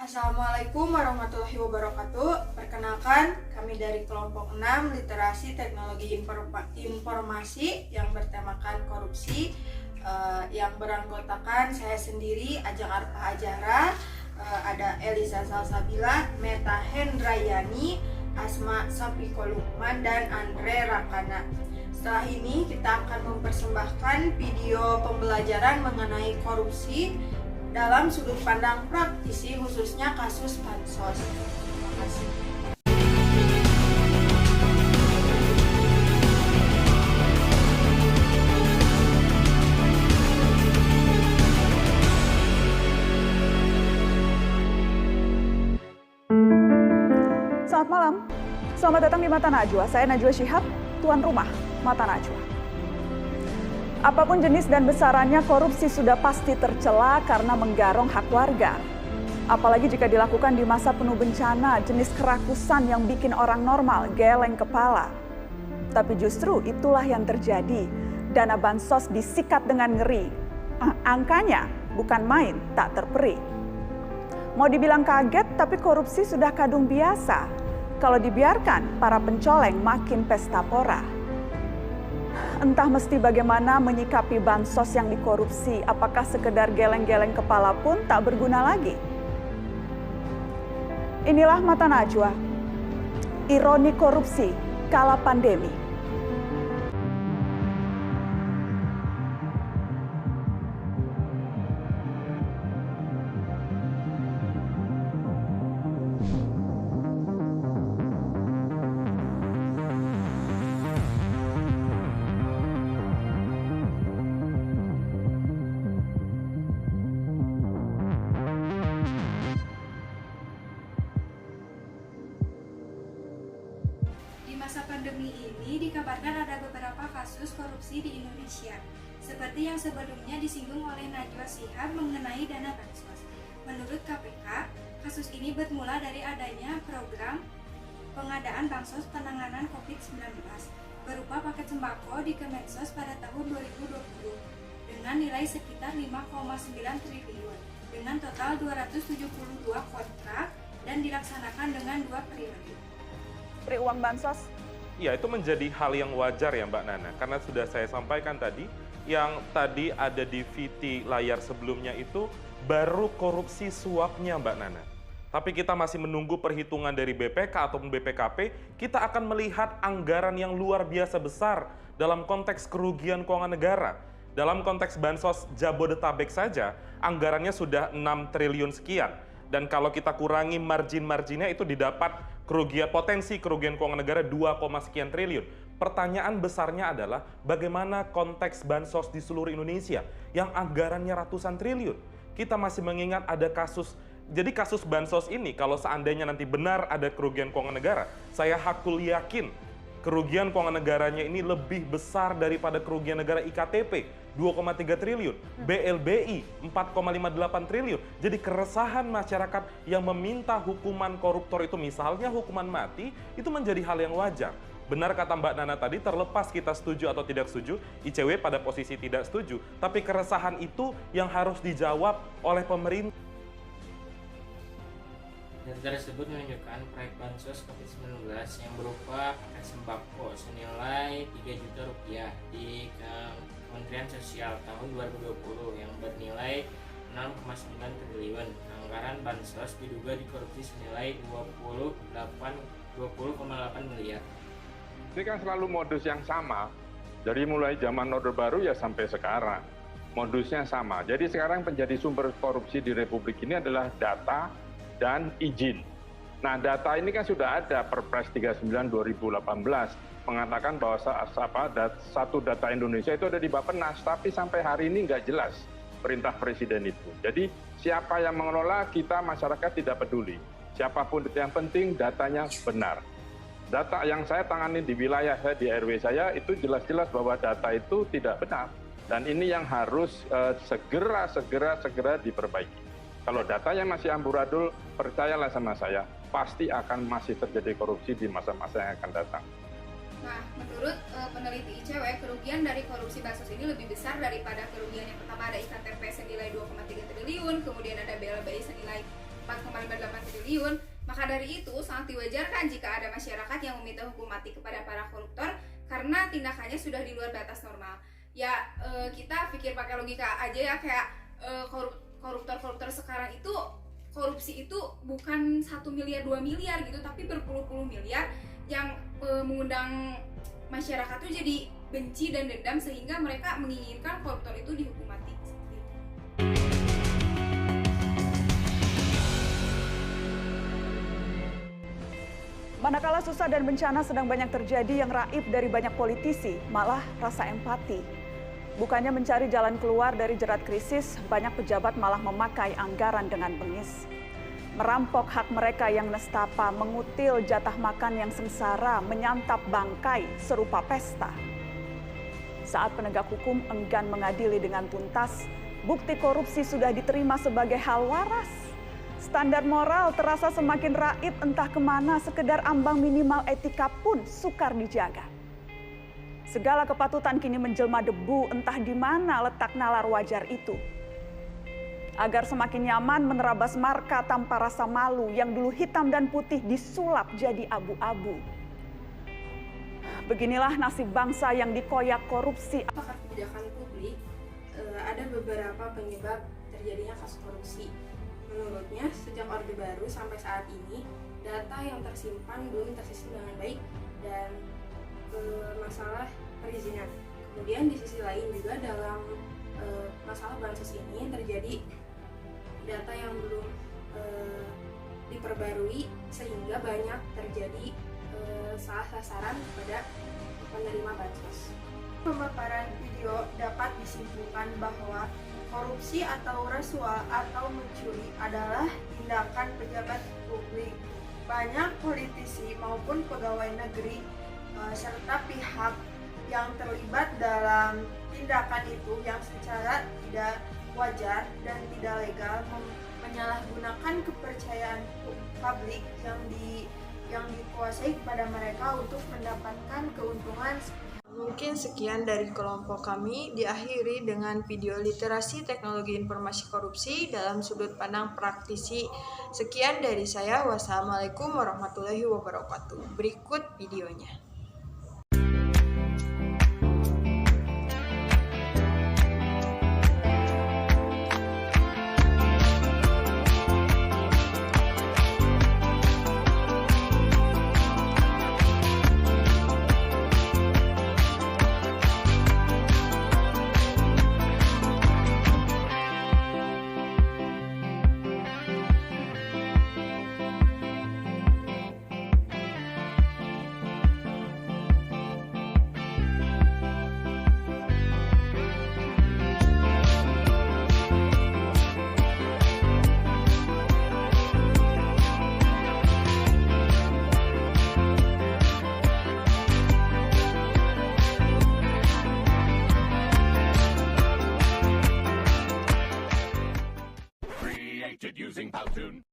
Assalamualaikum warahmatullahi wabarakatuh. Perkenalkan, kami dari kelompok 6 Literasi Teknologi Informasi yang bertemakan korupsi, yang beranggotakan saya sendiri, Ajeng Arfa Ajara, ada Elisa Salsabila, Meta Hendrayani, Asma Sapiko Lukman, dan Andre Rakana. Setelah ini kita akan mempersembahkan video pembelajaran mengenai korupsi dalam sudut pandang praktisi, khususnya kasus bansos. Terima kasih. Selamat malam, selamat datang di Mata Najwa. Saya Najwa Shihab, tuan rumah Mata Najwa. Apapun jenis dan besarannya, korupsi sudah pasti tercela karena menggarong hak warga. Apalagi jika dilakukan di masa penuh bencana, jenis kerakusan yang bikin orang normal geleng kepala. Tapi justru itulah yang terjadi. Dana bansos disikat dengan ngeri. Angkanya bukan main, tak terperi. Mau dibilang kaget, tapi korupsi sudah kadung biasa. Kalau dibiarkan, para pencoleng makin pesta pora. Entah mesti bagaimana menyikapi bansos yang dikorupsi, apakah sekedar geleng-geleng kepala pun tak berguna lagi. Inilah Mata Najwa, ironi korupsi kala pandemi. Di masa pandemi ini dikabarkan ada beberapa kasus korupsi di Indonesia, seperti yang sebelumnya disinggung oleh Najwa Shihab mengenai dana bansos. Menurut KPK, kasus ini bermula dari adanya program pengadaan bansos penanganan COVID-19 berupa paket sembako di Kemensos pada tahun 2020 dengan nilai sekitar 5,9 triliun dengan total 272 kontrak dan dilaksanakan dengan 2 periode. Beri uang bansos. Ya, itu menjadi hal yang wajar ya Mbak Nana, karena sudah saya sampaikan tadi, yang tadi ada di VT layar sebelumnya itu baru korupsi suapnya Mbak Nana. Tapi kita masih menunggu perhitungan dari BPK ataupun BPKP, kita akan melihat anggaran yang luar biasa besar dalam konteks kerugian keuangan negara. Dalam konteks bansos Jabodetabek saja, anggarannya sudah 6 triliun sekian. Dan kalau kita kurangi margin-marginnya itu didapat potensi kerugian keuangan negara 2, sekian triliun. Pertanyaan besarnya adalah bagaimana konteks bansos di seluruh Indonesia yang anggarannya ratusan triliun. Kita masih mengingat ada kasus, jadi kasus bansos ini kalau seandainya nanti benar ada kerugian keuangan negara, saya hakul yakin kerugian keuangan negaranya ini lebih besar daripada kerugian negara IKTP, 2,3 triliun, BLBI 4,58 triliun. Jadi keresahan masyarakat yang meminta hukuman koruptor itu misalnya hukuman mati, itu menjadi hal yang wajar. Benar kata Mbak Nana tadi, terlepas kita setuju atau tidak setuju, ICW pada posisi tidak setuju, tapi keresahan itu yang harus dijawab oleh pemerintah. Data tersebut menunjukkan proyek bansos COVID-19 yang berupa paket sembako senilai 3 juta rupiah di Kementerian Sosial tahun 2020 yang bernilai 6,9 triliun. Anggaran bansos diduga dikorupsi senilai 20,8 miliar. Ini kan selalu modus yang sama, dari mulai zaman Orde Baru ya sampai sekarang. Modusnya sama, jadi sekarang menjadi sumber korupsi di Republik ini adalah data dan izin. Nah, data ini kan sudah ada Perpres 39 2018 mengatakan bahwa satu data Indonesia itu ada di Bappenas, tapi sampai hari ini nggak jelas perintah Presiden itu. Jadi siapa yang mengelola, kita masyarakat tidak peduli. Siapapun itu, yang penting datanya benar. Data yang saya tangani di wilayah saya, di RW saya, itu jelas-jelas bahwa data itu tidak benar. Dan ini yang harus segera diperbaiki. Kalau datanya masih amburadul, percayalah sama saya, pasti akan masih terjadi korupsi di masa-masa yang akan datang. Nah, menurut peneliti ICW, kerugian dari korupsi bansos ini lebih besar daripada kerugian yang pertama ada IKTP senilai 2,3 triliun, kemudian ada BLBI senilai 4,58 triliun. Maka dari itu sangat diwajarkan jika ada masyarakat yang meminta hukum mati kepada para koruptor karena tindakannya sudah di luar batas normal. Ya kita pikir pakai logika aja ya, kayak koruptor sekarang itu korupsi itu bukan 1 miliar 2 miliar gitu, tapi berpuluh-puluh miliar yang mengundang masyarakat tuh jadi benci dan dendam sehingga mereka menginginkan koruptor itu dihukum mati. Manakala susah dan bencana sedang banyak terjadi, yang raib dari banyak politisi malah rasa empati. Bukannya mencari jalan keluar dari jerat krisis, banyak pejabat malah memakai anggaran dengan bengis. Merampok hak mereka yang nestapa, mengutil jatah makan yang sengsara, menyantap bangkai serupa pesta. Saat penegak hukum enggan mengadili dengan tuntas, bukti korupsi sudah diterima sebagai hal waras. Standar moral terasa semakin raib entah kemana, sekedar ambang minimal etika pun sukar dijaga. Segala kepatutan kini menjelma debu, entah di mana letak nalar wajar itu. Agar semakin nyaman menerabas marka tanpa rasa malu yang dulu hitam dan putih disulap jadi abu-abu. Beginilah nasib bangsa yang dikoyak korupsi. Pakar kebijakan publik, ada beberapa penyebab terjadinya kasus korupsi. Menurutnya, sejak Orde Baru sampai saat ini, data yang tersimpan belum tersistem dengan baik dan masalah perizinan. Kemudian di sisi lain juga dalam masalah bansos ini terjadi data yang belum diperbarui sehingga banyak terjadi salah sasaran kepada penerima bansos. Pemaparan video dapat disimpulkan bahwa korupsi atau rasuah atau mencuri adalah tindakan pejabat publik. Banyak politisi maupun pegawai negeri serta pihak yang terlibat dalam tindakan itu yang secara tidak wajar dan tidak legal menyalahgunakan kepercayaan publik yang dikuasai kepada mereka untuk mendapatkan keuntungan. Mungkin sekian dari kelompok kami, diakhiri dengan video literasi teknologi informasi korupsi dalam sudut pandang praktisi. Sekian dari saya, wassalamualaikum warahmatullahi wabarakatuh. Berikut videonya. Using Powtoon.